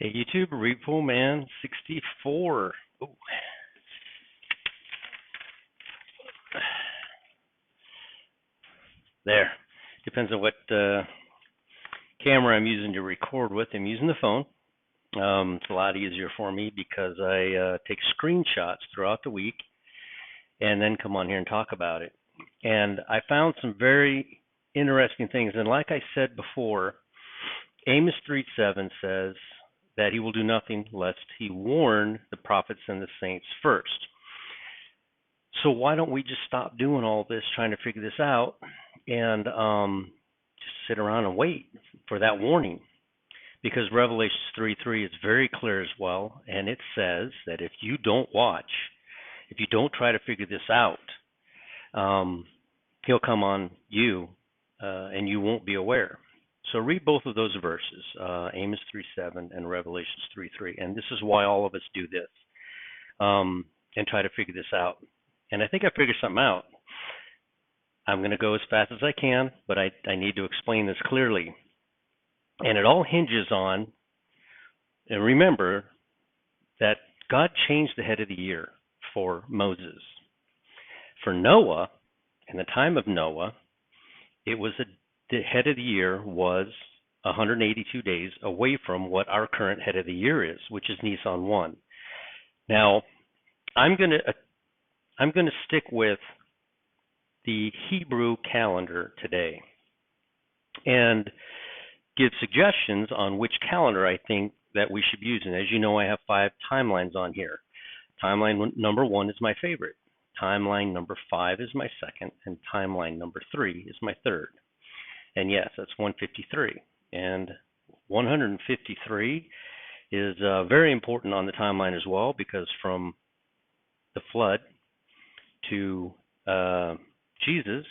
Hey YouTube, Repo Man 64. Ooh. There. Depends on what camera I'm using to record with. I'm using the phone. It's a lot easier for me because I take screenshots throughout the week and then come on here and talk about it. And I found some very interesting things. And like I said before, Amos 3:7 says that he will do nothing lest he warn the prophets and the saints first. So why don't we just stop doing all this, trying to figure this out, and just sit around and wait for that warning? Because Revelation 3:3 is very clear as well, and it says that if you don't watch, if you don't try to figure this out, he'll come on you, and you won't be aware. So read both of those verses, Amos 3:7 and Revelations 3:3, and this is why all of us do this, and try to figure this out. And I think I figured something out. I'm going to go as fast as I can, but I need to explain this clearly. And it all hinges on, and remember, that God changed the head of the year for Moses. For Noah, in the time of Noah, it was the head of the year was 182 days away from what our current head of the year is, which is Nisan 1. Now, I'm going to stick with the Hebrew calendar today and give suggestions on which calendar I think that we should be using. As you know, I have 5 timelines on here. Timeline number 1 is my favorite. Timeline number 5 is my second, and timeline number 3 is my third. And yes, that's 153. And 153 is very important on the timeline as well, because from the flood to Jesus,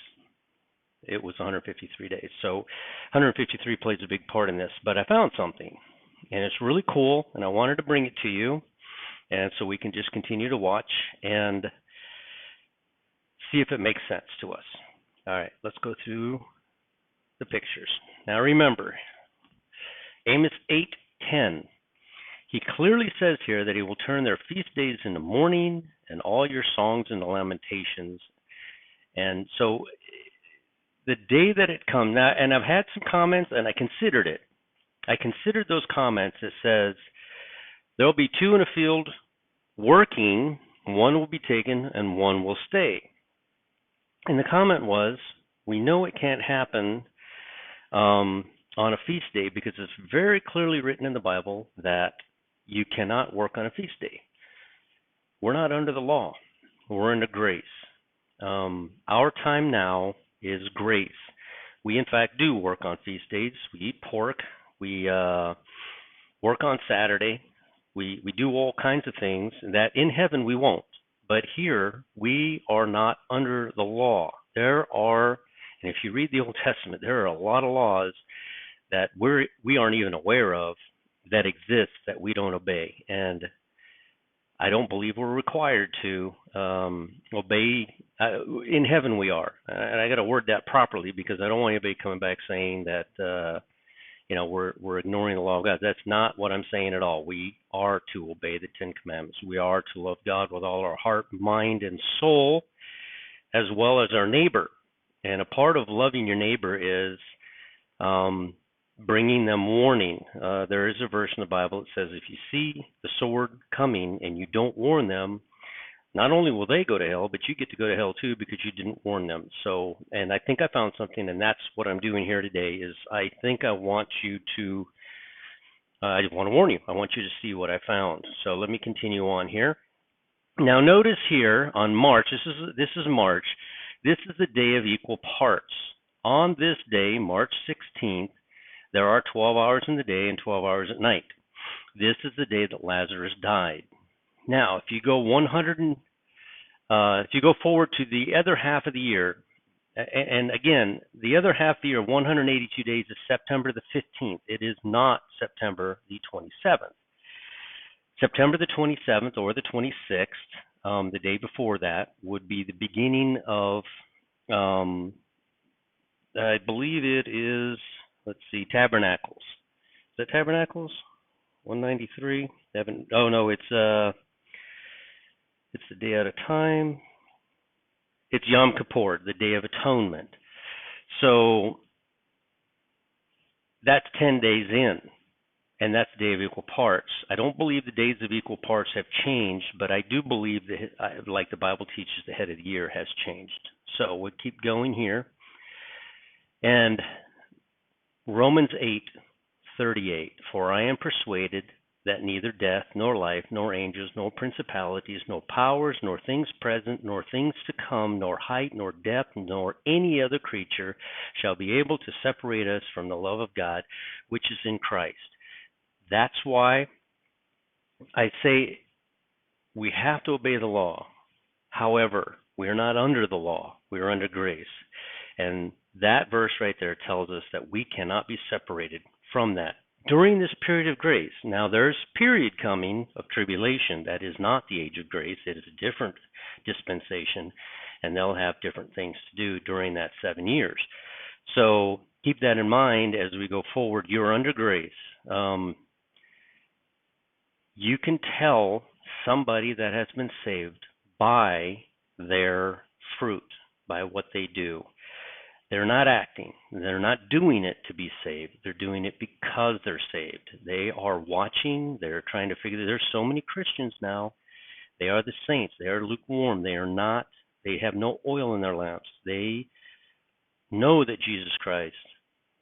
it was 153 days. So 153 plays a big part in this. But I found something, and it's really cool, and I wanted to bring it to you, and so we can just continue to watch and see if it makes sense to us. All right, let's go through the pictures. Now remember, Amos 8:10. He clearly says here that he will turn their feast days into mourning and all your songs into lamentations. And so the day that it comes, now, and I've had some comments, and I considered it. I considered those comments that says there'll be 2 in a field working, one will be taken and one will stay. And the comment was, we know it can't happen on a feast day because it's very clearly written in the Bible that you cannot work on a feast day. We're not under the law. We're under grace. Our time now is grace. We, in fact, do work on feast days. We eat pork. We work on Saturday. We do all kinds of things that in heaven we won't. But here, we are not under the law. There are, and if you read the Old Testament, there are a lot of laws that we aren't even aware of that exist that we don't obey. And I don't believe we're required to obey. In heaven we are. And I got to word that properly because I don't want anybody coming back saying that we're ignoring the law of God. That's not what I'm saying at all. We are to obey the 10 Commandments. We are to love God with all our heart, mind, and soul, as well as our neighbor. And a part of loving your neighbor is bringing them warning. There is a verse in the Bible that says if you see the sword coming and you don't warn them, not only will they go to hell, but you get to go to hell too because you didn't warn them. So, and I think I found something, and that's what I'm doing here today, is I think I want you to, I want to warn you. I want you to see what I found. So let me continue on here. Now notice here on March, this is March, this is the day of equal parts. On this day, March 16th, there are 12 hours in the day and 12 hours at night. This is the day that Lazarus died. Now, if you go if you go forward to the other half of the year, and again, the other half of the year, 182 days, is September the 15th. It is not September the 27th. September the 27th or the 26th, the day before that, would be the beginning of, I believe it is, let's see, Tabernacles. Is that Tabernacles? 193. Oh no, it's the day at a time. It's Yom Kippur, the Day of Atonement. So that's 10 days in, and that's the Day of Equal Parts. I don't believe the days of equal parts have changed, but I do believe that, like the Bible teaches, the head of the year has changed. So we'll keep going here. And Romans 8:38, for I am persuaded that neither death, nor life, nor angels, nor principalities, nor powers, nor things present, nor things to come, nor height, nor depth, nor any other creature shall be able to separate us from the love of God, which is in Christ. That's why I say we have to obey the law. However, we are not under the law. We are under grace. And that verse right there tells us that we cannot be separated from that during this period of grace. Now, there's a period coming of tribulation that is not the age of grace. It is a different dispensation, and they'll have different things to do during that 7 years. So keep that in mind as we go forward. You're under grace. You can tell somebody that has been saved by their fruit, by what they do. They're not acting. They're not doing it to be saved. They're doing it because they're saved. They are watching. They're trying to figure. There's so many Christians now. They are the saints. They are lukewarm. They are not. They have no oil in their lamps. They know that Jesus Christ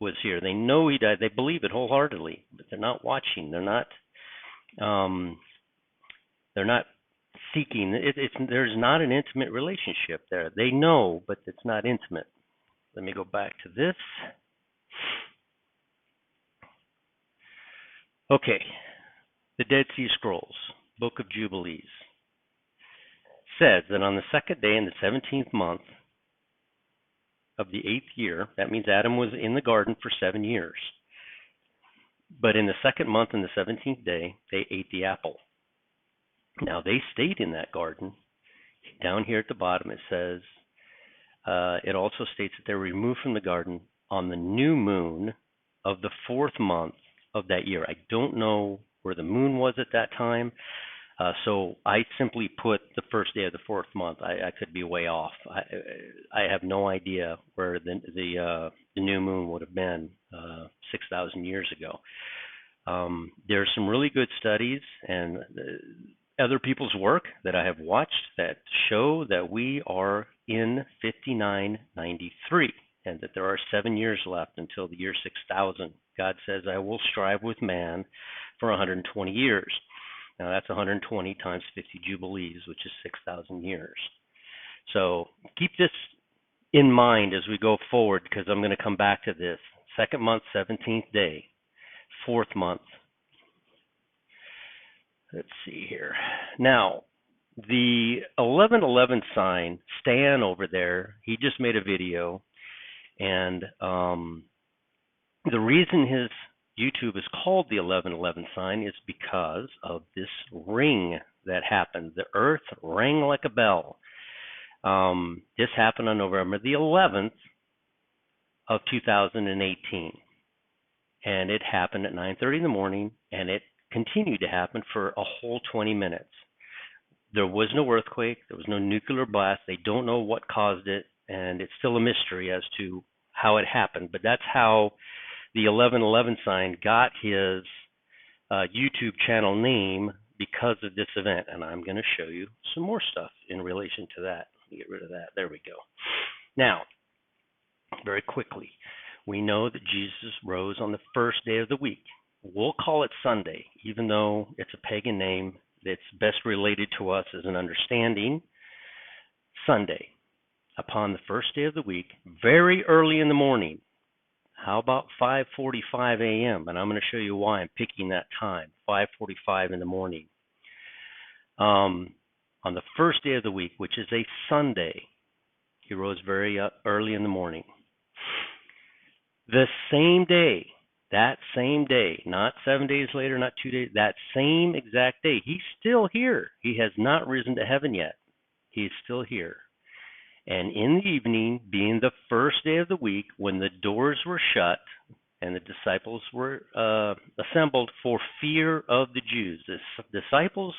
was here. They know He died. They believe it wholeheartedly, but they're not watching. They're not. They're not seeking. There's not an intimate relationship there. They know, but it's not intimate. Let me go back to this. Okay, the Dead Sea Scrolls, Book of Jubilees, says that on the second day in the 17th month of the 8th year, that means Adam was in the garden for 7 years. But in the second month and the 17th day, they ate the apple. Now, they stayed in that garden. Down here at the bottom, it says, it also states that they were removed from the garden on the new moon of the 4th month of that year. I don't know where the moon was at that time, so I simply put the first day of the 4th month. I could be way off. I have no idea where the new moon would have been 6,000 years ago. There's some really good studies and other people's work that I have watched that show that we are in 5993 and that there are 7 years left until the year 6000. God says, I will strive with man for 120 years. Now that's 120 times 50 jubilees, which is 6,000 years. So keep this in mind as we go forward, because I'm going to come back to this. Second month, 17th day. 4th month. Let's see here. Now, the 1111 sign, Stan over there, he just made a video, and the reason his YouTube is called the 1111 sign is because of this ring that happened. The earth rang like a bell. This happened on November the 11th of 2018, and it happened at 9:30 in the morning, and it continued to happen for a whole 20 minutes. There was no earthquake. There was no nuclear blast. They don't know what caused it, and it's still a mystery as to how it happened. But that's how the 1111 sign got his YouTube channel name, because of this event. And I'm going to show you some more stuff in relation to that. Let me get rid of that. There we go. Now, very quickly, we know that Jesus rose on the first day of the week. We'll call it Sunday, even though it's a pagan name that's best related to us as an understanding. Sunday, upon the first day of the week, very early in the morning. How about 5:45 a.m.? And I'm going to show you why I'm picking that time, 5:45 in the morning. On the first day of the week, which is a Sunday, he rose very early in the morning. The same day, that same day, not 7 days later, not 2 days, that same exact day, he's still here. He has not risen to heaven yet. He's still here. And in the evening, being the first day of the week, when the doors were shut, and the disciples were assembled for fear of the Jews. The disciples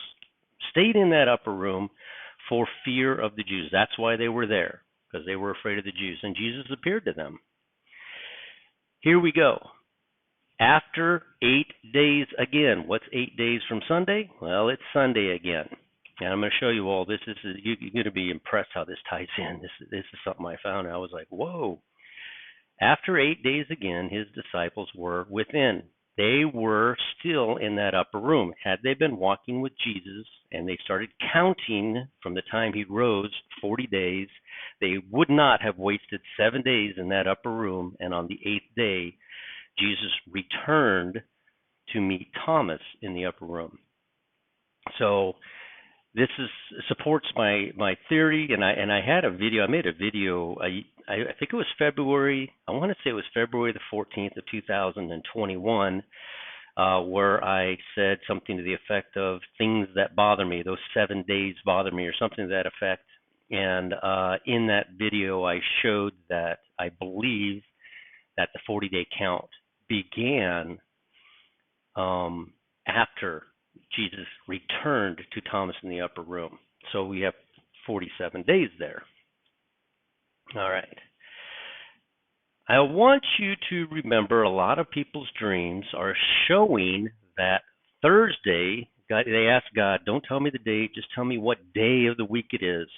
stayed in that upper room for fear of the Jews. That's why they were there, because they were afraid of the Jews, and Jesus appeared to them. Here we go. After 8 days again. What's 8 days from Sunday? Well, it's Sunday again. And I'm going to show you all this. You're going to be impressed how this ties in. This is something I found, and I was like, whoa. After 8 days again, his disciples were within. They were still in that upper room. Had they been walking with Jesus and they started counting from the time he rose 40 days, they would not have wasted 7 days in that upper room. And on the 8th day, Jesus returned to meet Thomas in the upper room. So this supports my theory, and I had a video. I made a video. I think it was February. I want to say it was February the 14th of 2021, where I said something to the effect of things that bother me. Those 7 days bother me, or something to that effect. And in that video, I showed that I believe that the 40-day count began after Jesus returned to Thomas in the upper room. So we have 47 days there. All right. I want you to remember a lot of people's dreams are showing that Thursday, God, they ask God, don't tell me the date, just tell me what day of the week it is.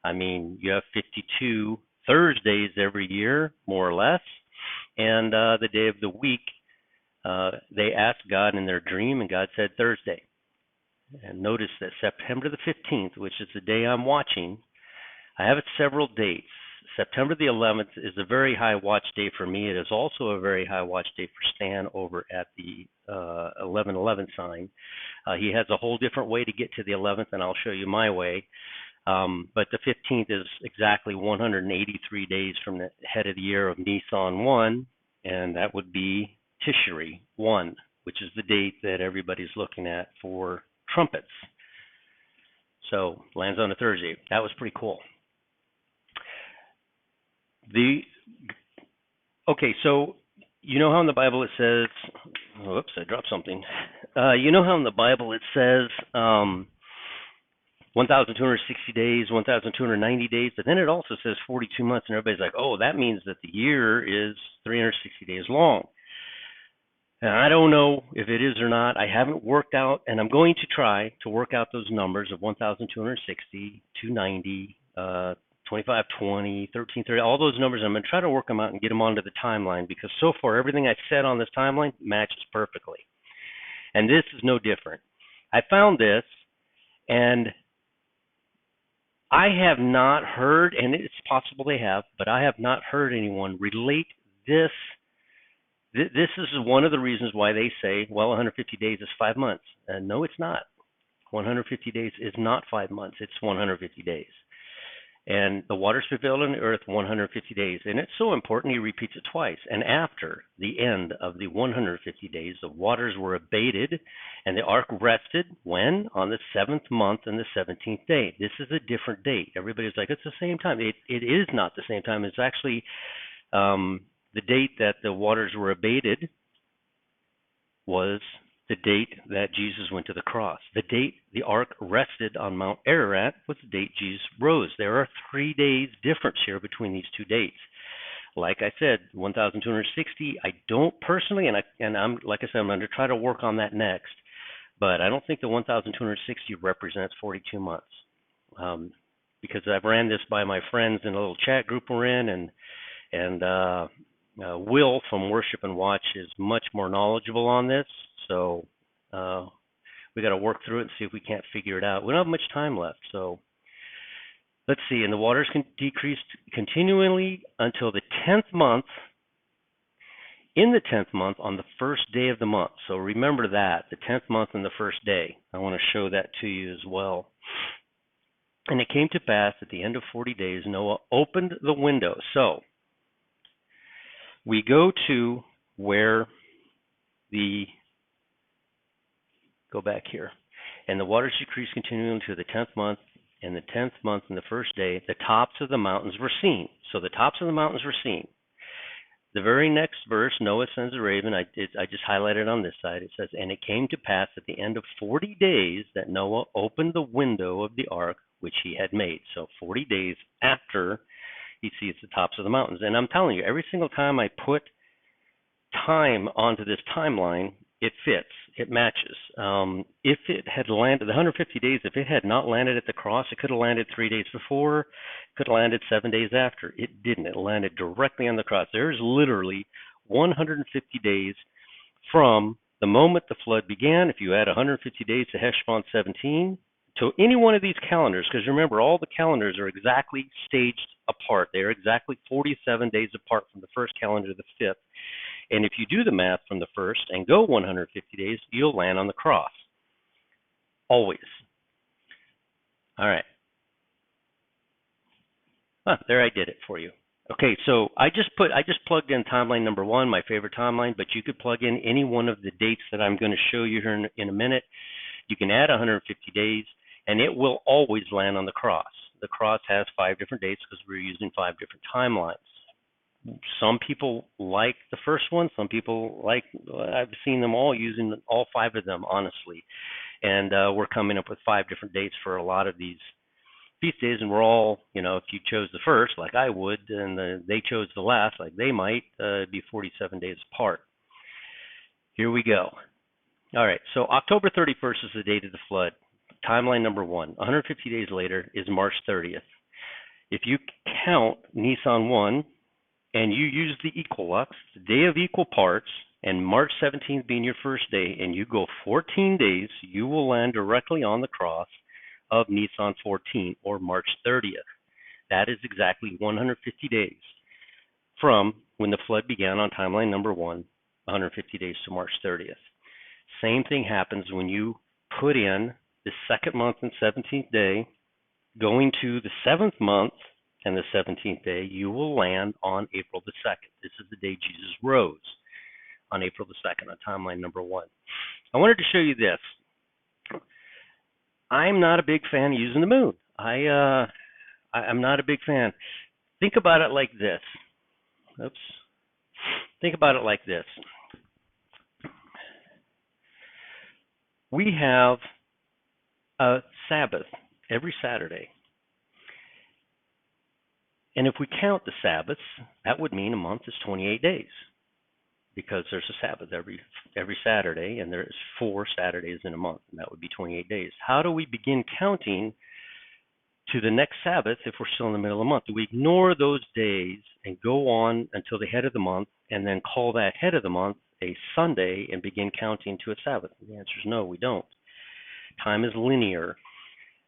I mean, you have 52 Thursdays every year, more or less, and the day of the week, they asked God in their dream, and God said Thursday. And notice that September the 15th, which is the day I'm watching, I have it several dates. September the 11th is a very high watch day for me. It is also a very high watch day for Stan over at the 1111 sign. He has a whole different way to get to the 11th, and I'll show you my way. But the 15th is exactly 183 days from the head of the year of Nisan 1, and that would be Tishri 1, which is the date that everybody's looking at for trumpets. So lands on a Thursday. That was pretty cool. Okay, so you know how in the Bible it says, whoops, I dropped something. You know how in the Bible it says 1,260 days, 1,290 days, but then it also says 42 months, and everybody's like, oh, that means that the year is 360 days long. And I don't know if it is or not. I haven't worked out, and I'm going to try to work out those numbers of 1,260, 290, 2520, 1330, all those numbers. I'm going to try to work them out and get them onto the timeline, because so far everything I've said on this timeline matches perfectly. And this is no different. I found this, and I have not heard, and it's possible they have, but I have not heard anyone relate this. This is one of the reasons why they say, well, 150 days is 5 months. And no, it's not. 150 days is not 5 months. It's 150 days. And the waters prevailed on the earth 150 days. And it's so important, he repeats it twice. And after the end of the 150 days, the waters were abated, and the ark rested when? On the 7th month and the 17th day. This is a different date. Everybody's like, it's the same time. It is not the same time. It's actually the date that the waters were abated was the date that Jesus went to the cross. The date the ark rested on Mount Ararat was the date Jesus rose. There are 3 days difference here between these two dates. Like I said, 1,260, I don't personally, and I'm like I said, I'm going to try to work on that next, but I don't think the 1,260 represents 42 months. Because I've ran this by my friends in a little chat group we're in, and Will from Worship and Watch is much more knowledgeable on this, so we got to work through it and see if we can't figure it out. We don't have much time left, so let's see. And the waters decreased continually until the 10th month. In the 10th month, on the first day of the month. So remember that, the 10th month and the first day. I want to show that to you as well. And it came to pass at the end of 40 days, Noah opened the window. So we go to where go back here. And the waters decreased continually until the 10th month, and the 10th month and the first day, the tops of the mountains were seen. So the tops of the mountains were seen. The very next verse, Noah sends a raven. I just highlighted on this side. It says, "And it came to pass at the end of 40 days that Noah opened the window of the ark which he had made." So 40 days after he sees the tops of the mountains. And I'm telling you, every single time I put time onto this timeline, it fits, it matches. If it had landed, the 150 days, if it had not landed at the cross, it could have landed 3 days before, could have landed 7 days after. It didn't. It landed directly on the cross. There's literally 150 days from the moment the flood began. If you add 150 days to Heshbon 17, to any one of these calendars, because remember, all the calendars are exactly staged apart. They are exactly 47 days apart from the first calendar to the fifth. And if you do the math from the first and go 150 days, you'll land on the cross. Always. All right. There, I did it for you. Okay, so I just plugged in timeline number 1, my favorite timeline, but you could plug in any one of the dates that I'm going to show you here in a minute. You can add 150 days, and it will always land on the cross. The cross has 5 different dates because we're using 5 different timelines. Some people like the first one. Some people like, I've seen them all using all 5 of them, honestly. And we're coming up with 5 different dates for a lot of these feast days, and we're all, if you chose the first, like I would, and they chose the last, like they might, be 47 days apart. Here we go. All right, so October 31st is the date of the flood. Timeline number 1. 150 days later is March 30th. If you count Nisan 1 and you use the equilux, the day of equal parts, and March 17th being your first day, and you go 14 days, you will land directly on the cross of Nisan 14 or March 30th. That is exactly 150 days from when the flood began on timeline number 1, 150 days to March 30th. Same thing happens when you put in the 2nd month and 17th day, going to the 7th month and the 17th day, you will land on April the 2nd. This is the day Jesus rose, on April the 2nd, on timeline number 1. I wanted to show you this. I'm not a big fan of using the moon. I'm not a big fan. Think about it like this. Oops. Think about it like this. We have a Sabbath every Saturday. And if we count the Sabbaths, that would mean a month is 28 days, because there's a Sabbath every Saturday, and there's 4 Saturdays in a month, and that would be 28 days. How do we begin counting to the next Sabbath if we're still in the middle of the month? Do we ignore those days and go on until the head of the month, and then call that head of the month a Sunday and begin counting to a Sabbath? The answer is no, we don't. Time is linear.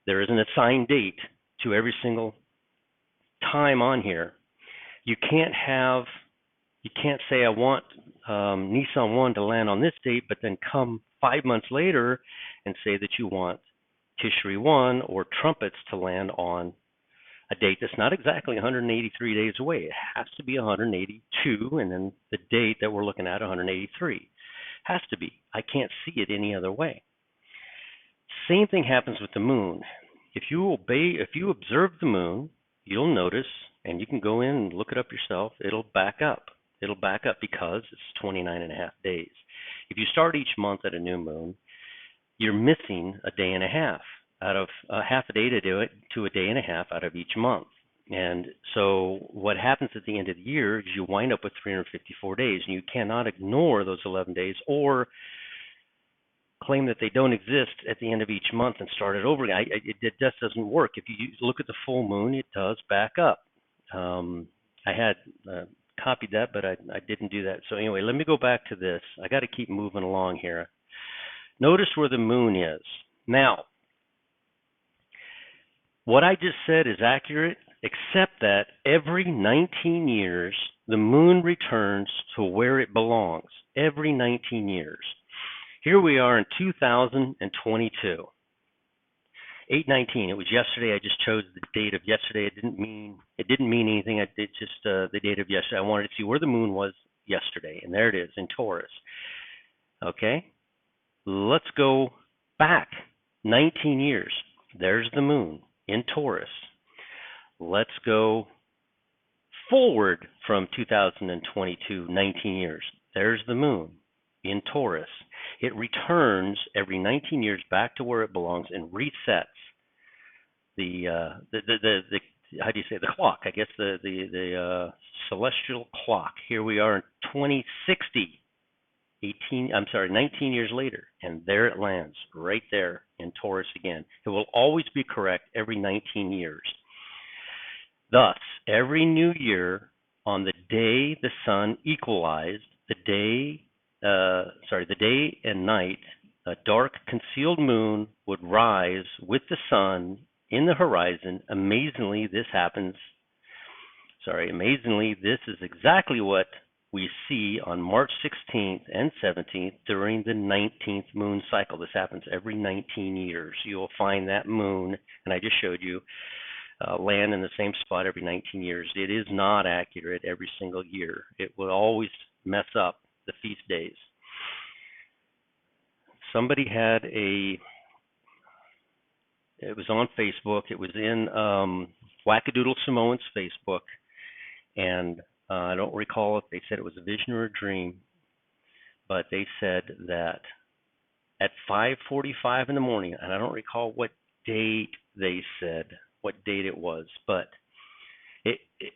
There is an assigned date to every single time on here. You can't say I want Nisan 1 to land on this date, but then come 5 months later and say that you want Tishri 1 or trumpets to land on a date that's not exactly 183 days away. It has to be 182, and then the date that we're looking at, 183. Has to be. I can't see it any other way. Same thing happens with the moon. If you observe the moon, you'll notice, and you can go in and look it up yourself, it'll back up. It'll back up because it's 29 and a half days. If you start each month at a new moon, you're missing a day and a half out of half a day to do it, to a day and a half out of each month. And so what happens at the end of the year is you wind up with 354 days, and you cannot ignore those 11 days or claim that they don't exist at the end of each month and start it over again. It just doesn't work. If you look at the full moon, it does back up. I had copied that, but I didn't do that. So anyway, let me go back to this. I got to keep moving along here. Notice where the moon is. Now, what I just said is accurate, except that every 19 years, the moon returns to where it belongs. Every 19 years. Here we are in 2022. 8/19. It was yesterday. I just chose the date of yesterday. It didn't mean anything. I did just the date of yesterday. I wanted to see where the moon was yesterday, and there it is in Taurus. Okay, let's go back 19 years. There's the moon in Taurus. Let's go forward from 2022, 19 years. There's the moon in Taurus. It returns every 19 years back to where it belongs and resets the how do you say, the clock? I guess the celestial clock. Here we are in 2060, 19 years later, and there it lands, right there in Taurus again. It will always be correct every 19 years. Thus, every new year, on the day the sun equalized, the day and night, a dark concealed moon would rise with the sun in the horizon. Amazingly, this is exactly what we see on March 16th and 17th during the 19th moon cycle. This happens every 19 years. You'll find that moon, and I just showed you, land in the same spot every 19 years. It is not accurate every single year. It will always mess up the feast days. Somebody had it was on Facebook. It was in Wackadoodle Samoan's Facebook, and I don't recall if they said it was a vision or a dream, but they said that at 5:45 in the morning, and I don't recall what date they said, what date it was, but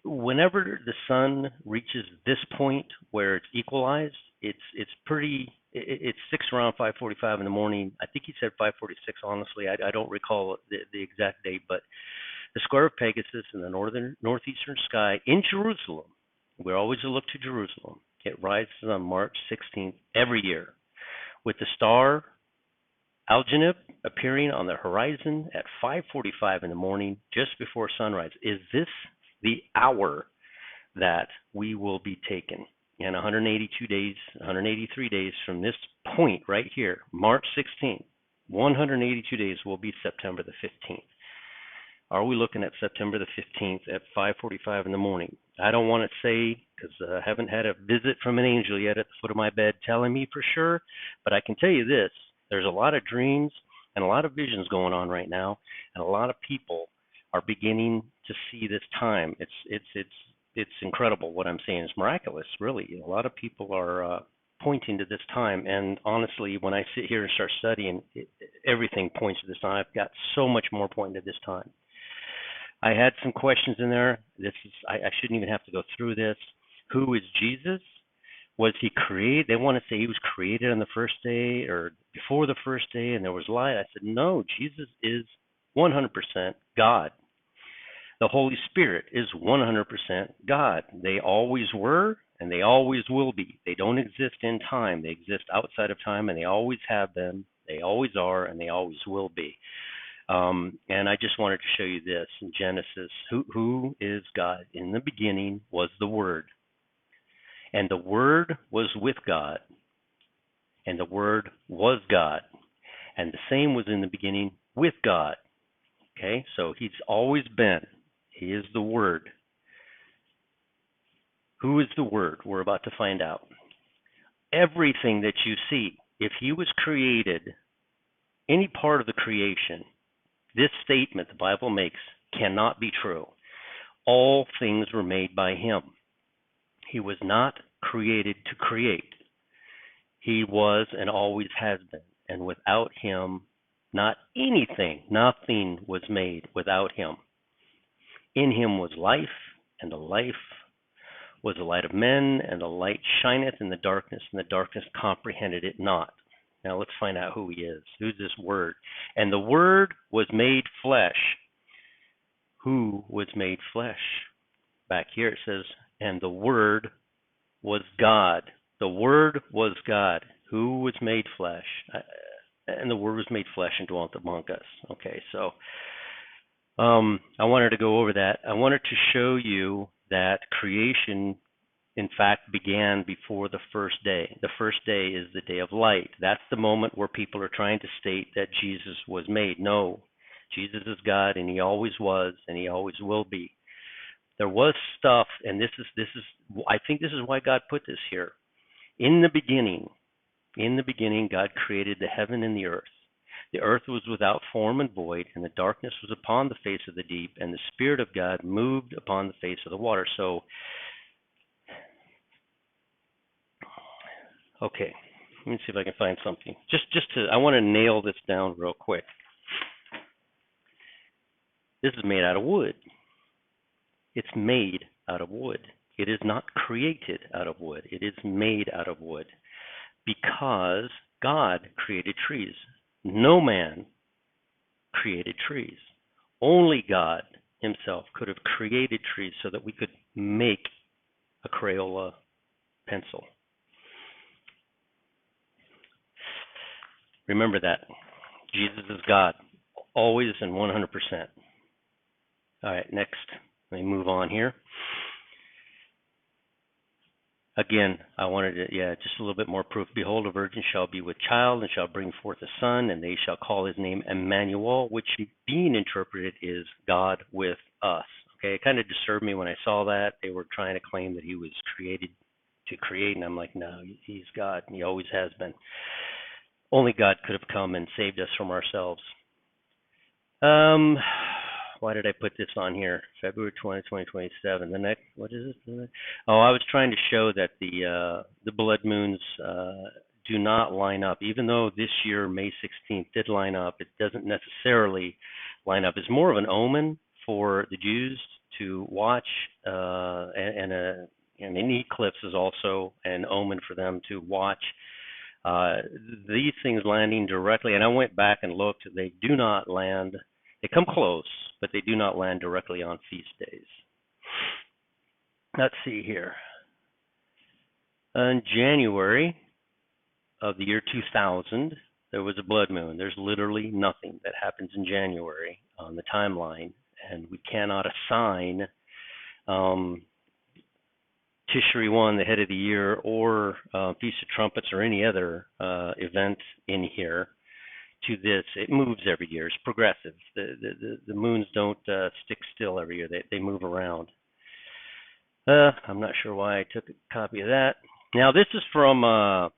whenever the sun reaches this point where it's equalized, it's 6 around 5:45 in the morning. I think he said 5:46. Honestly, I don't recall the exact date, but the square of Pegasus in the northeastern sky in Jerusalem. We always look to Jerusalem. It rises on March 16th every year, with the star Algenib appearing on the horizon at 5:45 in the morning, just before sunrise. Is this the hour that we will be taken? And 183 days from this point right here, March 16th, 182 days will be September the 15th. Are we looking at September the 15th at 5:45 in the morning? I don't want to say, because I haven't had a visit from an angel yet at the foot of my bed telling me for sure, but I can tell you this: there's a lot of dreams and a lot of visions going on right now, and a lot of people are beginning to see this time. It's incredible what I'm saying. It's miraculous, really. A lot of people are pointing to this time, and honestly, when I sit here and start studying, everything points to this time. I've got so much more pointing to this time. I had some questions in there. I shouldn't even have to go through this. Who is Jesus? Was he created? They want to say he was created on the first day or before the first day and there was light. I said, no, Jesus is 100% God. The Holy Spirit is 100% God. They always were and they always will be. They don't exist in time. They exist outside of time, and they always have been. They always are, and they always will be. And I just wanted to show you this in Genesis. Who is God? In the beginning was the Word, and the Word was with God, and the Word was God, and the same was in the beginning with God. Okay, so he's always been. He is the Word. Who is the Word? We're about to find out. Everything that you see, if he was created, any part of the creation, this statement the Bible makes cannot be true. All things were made by him. He was not created to create. He was and always has been. And without him, not anything, nothing was made without him. In him was life, and the life was the light of men, and the light shineth in the darkness, and the darkness comprehended it not. Now let's find out who he is. Who's this Word? And the Word was made flesh. Who was made flesh? Back here it says, and the Word was God. The Word was God. Who was made flesh? And the Word was made flesh and dwelt among us. Okay, so I wanted to go over that. I wanted to show you that creation, in fact, began before the first day. The first day is the day of light. That's the moment where people are trying to state that Jesus was made. No, Jesus is God, and he always was, and he always will be. There was stuff, and this is I think this is why God put this here. In the beginning, God created the heaven and the earth. The earth was without form and void, and the darkness was upon the face of the deep, and the Spirit of God moved upon the face of the water. So, okay, let me see if I can find something. I want to nail this down real quick. This is made out of wood. It's made out of wood. It is not created out of wood. It is made out of wood because God created trees. No man created trees. Only God himself could have created trees so that we could make a Crayola pencil. Remember that. Jesus is God, always and 100%. All right, next, let me move on here. Again, I wanted to, just a little bit more proof. Behold, a virgin shall be with child and shall bring forth a son, and they shall call his name Emmanuel, which being interpreted is God with us. Okay, it kind of disturbed me when I saw that. They were trying to claim that he was created to create, and I'm like, no, he's God, and he always has been. Only God could have come and saved us from ourselves. Why did I put this on here? February 20, 2027. The next, what is it? Oh, I was trying to show that the blood moons do not line up. Even though this year, May 16th, did line up, it doesn't necessarily line up. It's more of an omen for the Jews to watch, and an eclipse is also an omen for them to watch. These things landing directly, and I went back and looked, they do not land. They come close, but they do not land directly on feast days. Let's see here. In January of the year 2000, there was a blood moon. There's literally nothing that happens in January on the timeline, and we cannot assign Tishri 1, the head of the year, or Feast of Trumpets, or any other event in here to this. It moves every year. It's progressive. The moons don't stick still every year. They move around. I'm not sure why I took a copy of that. Now this is from the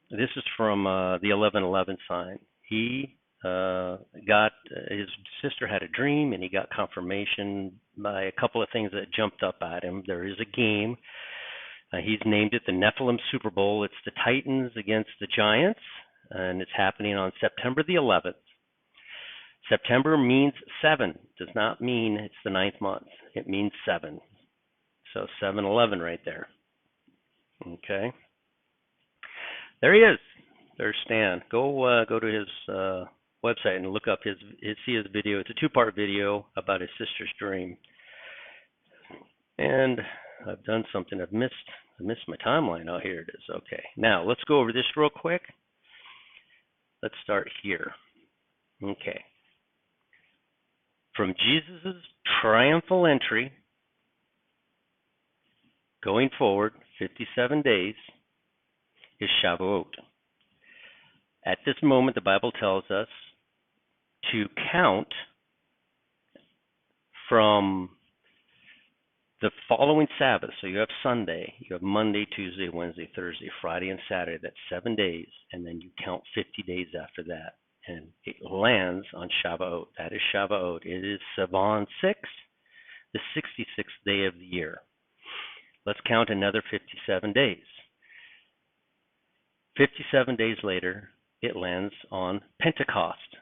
1111 sign. He got his sister had a dream, and he got confirmation by a couple of things that jumped up at him. There is a game. He's named it the Nephilim Super Bowl. It's the Titans against the Giants, and it's happening on September the 11th. September means 7. Does not mean it's the 9th month. It means 7. So 7-11 right there. Okay. There he is. There's Stan. Go to his website and look up see his video. It's a 2-part video about his sister's dream. And I've done something. I missed my timeline. Oh, here it is. Okay. Now let's go over this real quick. Let's start here. Okay. From Jesus' triumphal entry, going forward, 57 days, is Shavuot. At this moment, the Bible tells us to count from the following Sabbath. So you have Sunday, you have Monday, Tuesday, Wednesday, Thursday, Friday, and Saturday. That's 7 days, and then you count 50 days after that. And it lands on Shavuot. That is Shavuot. It is Sivan 6, the 66th day of the year. Let's count another 57 days. 57 days later, it lands on Pentecost.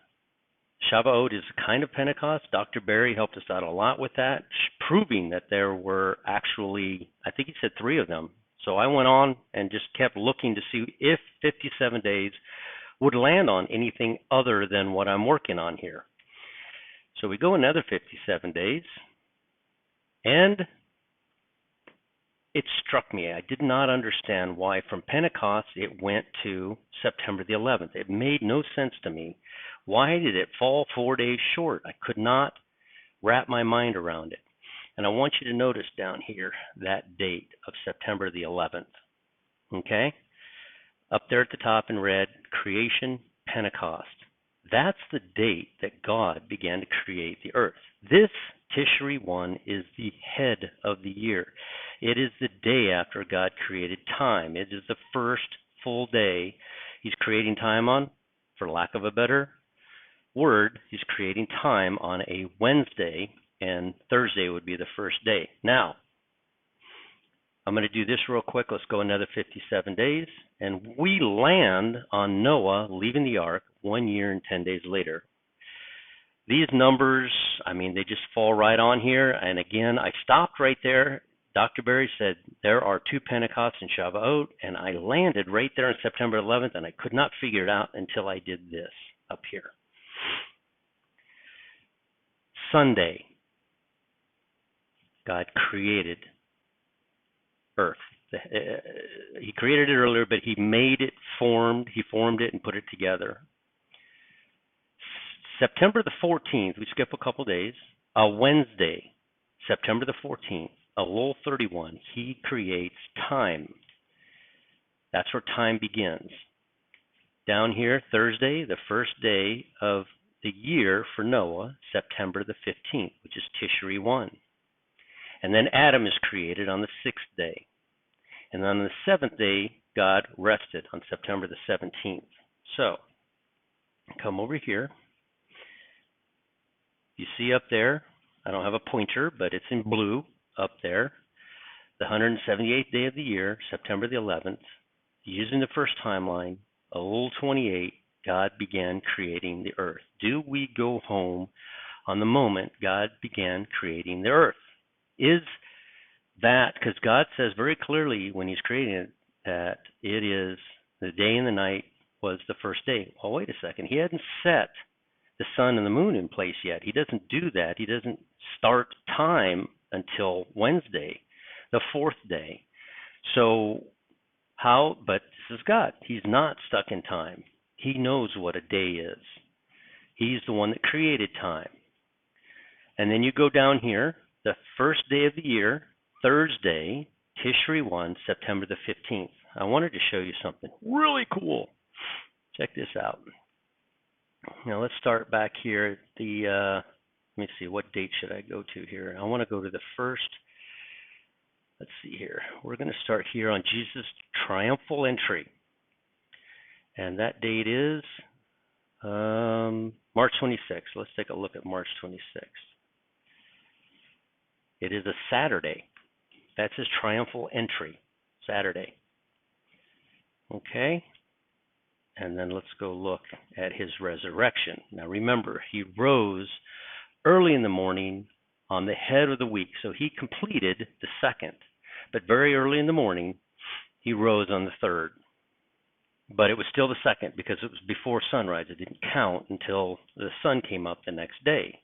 Shavuot is a kind of Pentecost. Dr. Barry helped us out a lot with that, proving that there were actually, I think he said 3 of them. So I went on and just kept looking to see if 57 days would land on anything other than what I'm working on here. So we go another 57 days, and it struck me. I did not understand why from Pentecost it went to September the 11th. It made no sense to me. Why did it fall 4 days short? I could not wrap my mind around it. And I want you to notice down here that date of September the 11th. Okay? Up there at the top in red, creation, Pentecost. That's the date that God began to create the earth. This Tishri 1 is the head of the year. It is the day after God created time. It is the first full day He's creating time on, for lack of a better word, he's creating time on a Wednesday, and Thursday would be the first day. Now, I'm going to do this real quick. Let's go another 57 days, and we land on Noah leaving the ark 1 year and 10 days later. These numbers, I mean, they just fall right on here. And again, I stopped right there. Dr. Berry said there are 2 Pentecosts in Shavuot, and I landed right there on September 11th, and I could not figure it out until I did this up here. Sunday, God created earth. He created it earlier, but he made it formed. He formed it and put it together. September the 14th, we skip a couple days, a Wednesday, September the 14th, a Lul 31, he creates time. That's where time begins. Down here, Thursday, the first day of the year for Noah, September the 15th, which is Tishri 1. And then Adam is created on the 6th day. And on the 7th day, God rested on September the 17th. So, come over here. You see up there, I don't have a pointer, but it's in blue up there, the 178th day of the year, September the 11th, using the first timeline, Elul 28, God began creating the earth. Do we go home on the moment God began creating the earth? Is that, because God says very clearly when he's creating it, that it is the day and the night was the first day. Well, wait a second. He hadn't set the sun and the moon in place yet. He doesn't do that. He doesn't start time until Wednesday, the 4th day. So how, but this is God. He's not stuck in time. He knows what a day is. He's the one that created time. And then you go down here, the first day of the year, Thursday, Tishri 1, September the 15th. I wanted to show you something really cool. Check this out. Now let's start back here at the, let me see, what date should I go to here? I want to go to the first, let's see here. We're going to start here on Jesus' triumphal entry. And that date is March 26th. Let's take a look at March 26th. It is a Saturday. That's his triumphal entry, Saturday. Okay? And then let's go look at his resurrection. Now remember, he rose early in the morning on the head of the week. So he completed the 2nd. But very early in the morning, he rose on the 3rd. But it was still the 2nd because it was before sunrise. It didn't count until the sun came up the next day.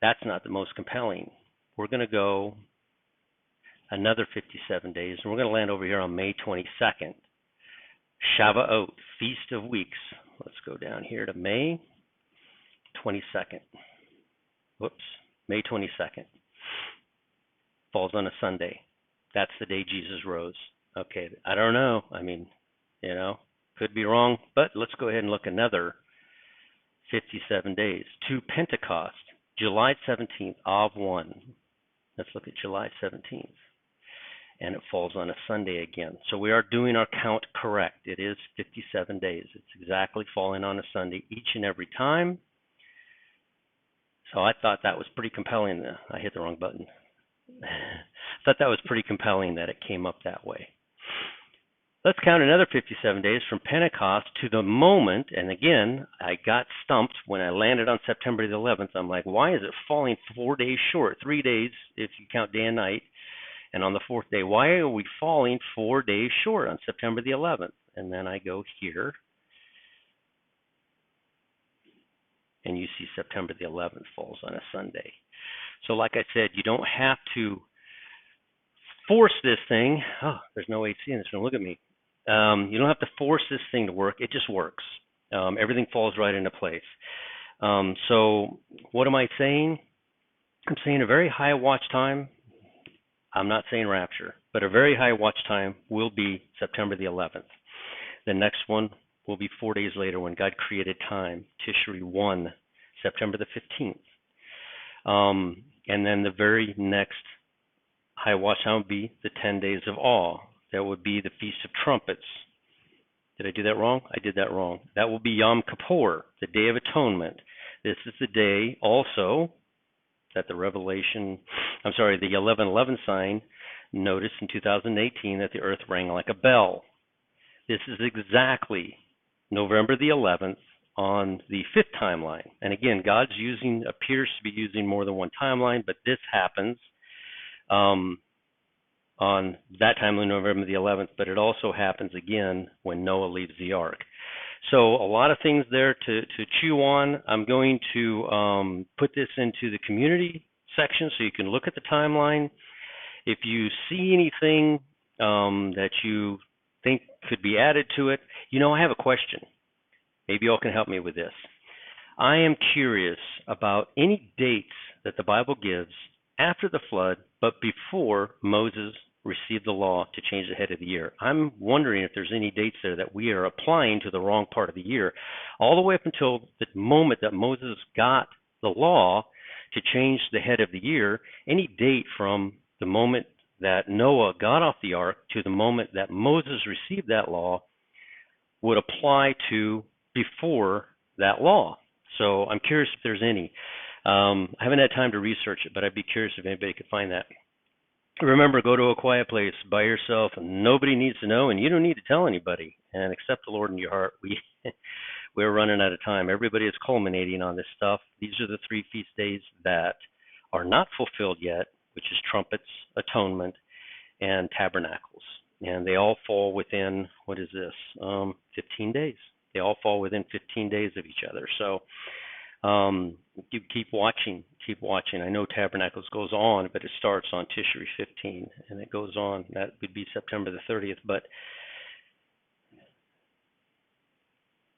That's not the most compelling. We're going to go another 57 days, and we're going to land over here on May 22nd. Shavuot, Feast of Weeks. Let's go down here to May 22nd. Whoops, May 22nd. Falls on a Sunday. That's the day Jesus rose. Okay, I don't know. I mean, you know, could be wrong, but let's go ahead and look another 57 days. To Pentecost, July 17th, Av 1. Let's look at July 17th. And it falls on a Sunday again. So we are doing our count correct. It is 57 days. It's exactly falling on a Sunday each and every time. So I thought that was pretty compelling. I hit the wrong button. I thought that was pretty compelling that it came up that way. Let's count another 57 days from Pentecost to the moment, and again, I got stumped when I landed on September the 11th. I'm like, why is it falling 4 days short? 3 days if you count day and night. And on the 4th day, why are we falling 4 days short on September the 11th? And then I go here, and you see September the 11th falls on a Sunday. So like I said, you don't have to force this thing. Oh, there's no way to see this. Don't look at me. You don't have to force this thing to work. It just works. Everything falls right into place. So what am I saying? I'm saying a very high watch time. I'm not saying rapture, but a very high watch time will be September the 11th. The next one will be 4 days later when God created time, Tishri 1, September the 15th. And then the very next high watch time would be the 10 days of awe. That would be the Feast of Trumpets, Did I do that wrong? I did that wrong. That will be Yom Kippur, the Day of Atonement. This is the day also that the 11:11 sign noticed in 2018 that the earth rang like a bell. This is exactly November the 11th on the fifth timeline. And again, appears to be using more than one timeline, but this happens on that timeline, November the 11th, but it also happens again when Noah leaves the ark. So a lot of things there to chew on. I'm going to put this into the community section so you can look at the timeline. If you see anything that you think could be added to it, I have a question. Maybe y'all can help me with this. I am curious about any dates that the Bible gives after the flood, but before Moses received the law to change the head of the year. I'm wondering if there's any dates there that we are applying to the wrong part of the year, all the way up until the moment that Moses got the law to change the head of the year. Any date from the moment that Noah got off the ark to the moment that Moses received that law would apply to before that law. So I'm curious if there's any. I haven't had time to research it, but I'd be curious if anybody could find that. Remember, go to a quiet place by yourself, and nobody needs to know, and you don't need to tell anybody. And accept the Lord in your heart. We're running out of time. Everybody is culminating on this stuff. These are the 3 feast days that are not fulfilled yet, which is trumpets, atonement, and tabernacles. And they all fall within, 15 days. They all fall within 15 days of each other. So you keep watching. I know Tabernacles goes on, but it starts on Tishri 15, and it goes on. That would be September the 30th. But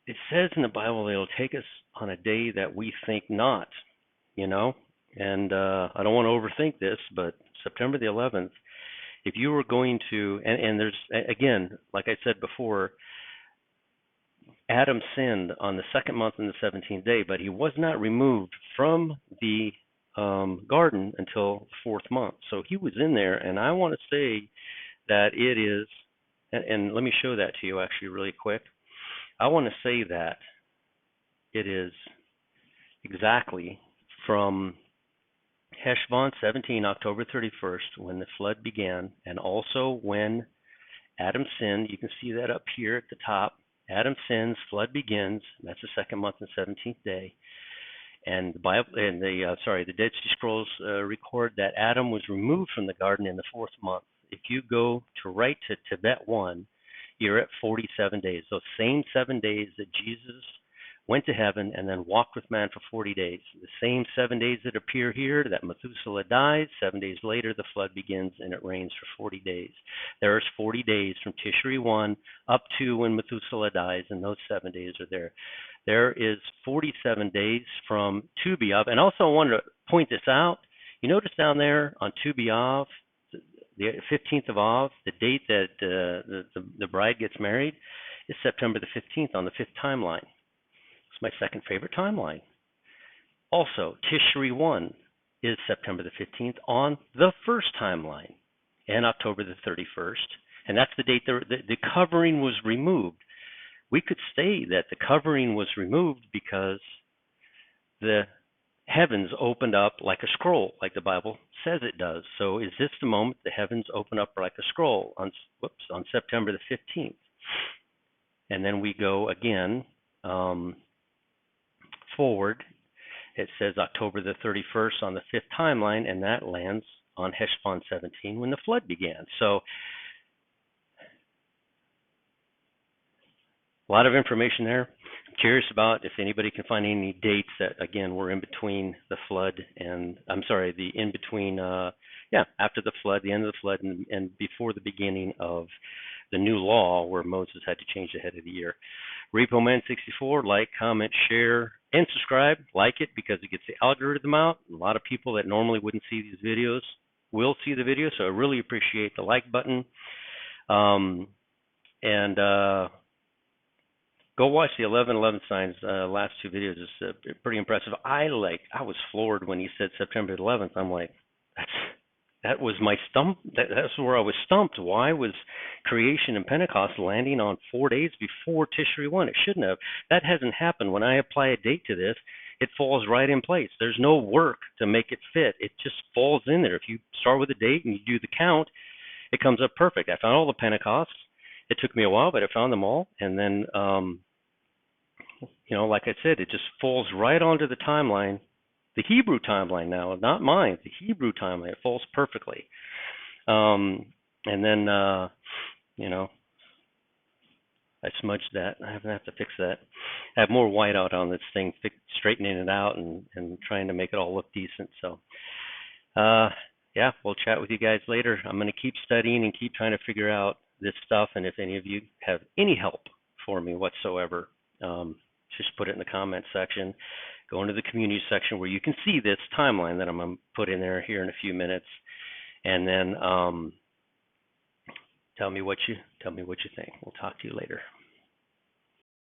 it says in the Bible that it'll take us on a day that we think not, And I don't want to overthink this, but September the 11th, if you were going to, and there's, again, like I said before, Adam sinned on the second month and the 17th day, but he was not removed from the garden until the fourth month. So he was in there, and I want to say that it is, and let me show that to you actually really quick. I want to say that it is exactly from Heshvan 17, October 31st, when the flood began, and also when Adam sinned. You can see that up here at the top. Adam sins, flood begins. That's the second month and 17th day. And the Bible and the Dead Sea Scrolls record that Adam was removed from the garden in the fourth month. If you go to Tibet 1, you're at 47 days. Those same 7 days that Jesus went to heaven and then walked with man for 40 days. The same 7 days that appear here, that Methuselah dies. 7 days later, the flood begins and it rains for 40 days. There's 40 days from Tishri 1 up to when Methuselah dies, and those 7 days are there. There is 47 days from Tu B'Av. And also I wanted to point this out. You notice down there on Tu B'Av, the 15th of Av, the date that the bride gets married, is September the 15th on the fifth timeline. It's my second favorite timeline. Also, Tishri 1 is September the 15th on the first timeline, and October the 31st. And that's the date the covering was removed. We could say that the covering was removed because the heavens opened up like a scroll, like the Bible says it does. So is this the moment the heavens open up like a scroll on September the 15th? And then we go again forward. It says October the 31st on the fifth timeline, and that lands on Heshvan 17 when the flood began. So a lot of information there. I'm curious about if anybody can find any dates that, again, were in between the flood and, after the flood, the end of the flood, and before the beginning of the new law where Moses had to change the head of the year. RepoMan64, like, comment, share, and subscribe. Like it because it gets the algorithm out. A lot of people that normally wouldn't see these videos will see the video, so I really appreciate the like button. Go watch the 11:11 signs. Last two videos is pretty impressive. I was floored when he said September 11th. I'm like, that was my stump. That's where I was stumped. Why was creation and Pentecost landing on 4 days before Tishri 1? It shouldn't have. That hasn't happened. When I apply a date to this, it falls right in place. There's no work to make it fit. It just falls in there. If you start with a date and you do the count, it comes up perfect. I found all the Pentecosts. It took me a while, but I found them all. And then, like I said, it just falls right onto the timeline, the Hebrew timeline now, not mine, the Hebrew timeline. It falls perfectly. And then, I smudged that. I have to fix that. I have more whiteout on this thing, straightening it out and trying to make it all look decent. So, yeah, we'll chat with you guys later. I'm going to keep studying and keep trying to figure out this stuff. And if any of you have any help for me whatsoever, just put it in the comment section. Go into the community section where you can see this timeline that I'm going to put in there here in a few minutes, and then tell me what you think. We'll talk to you later.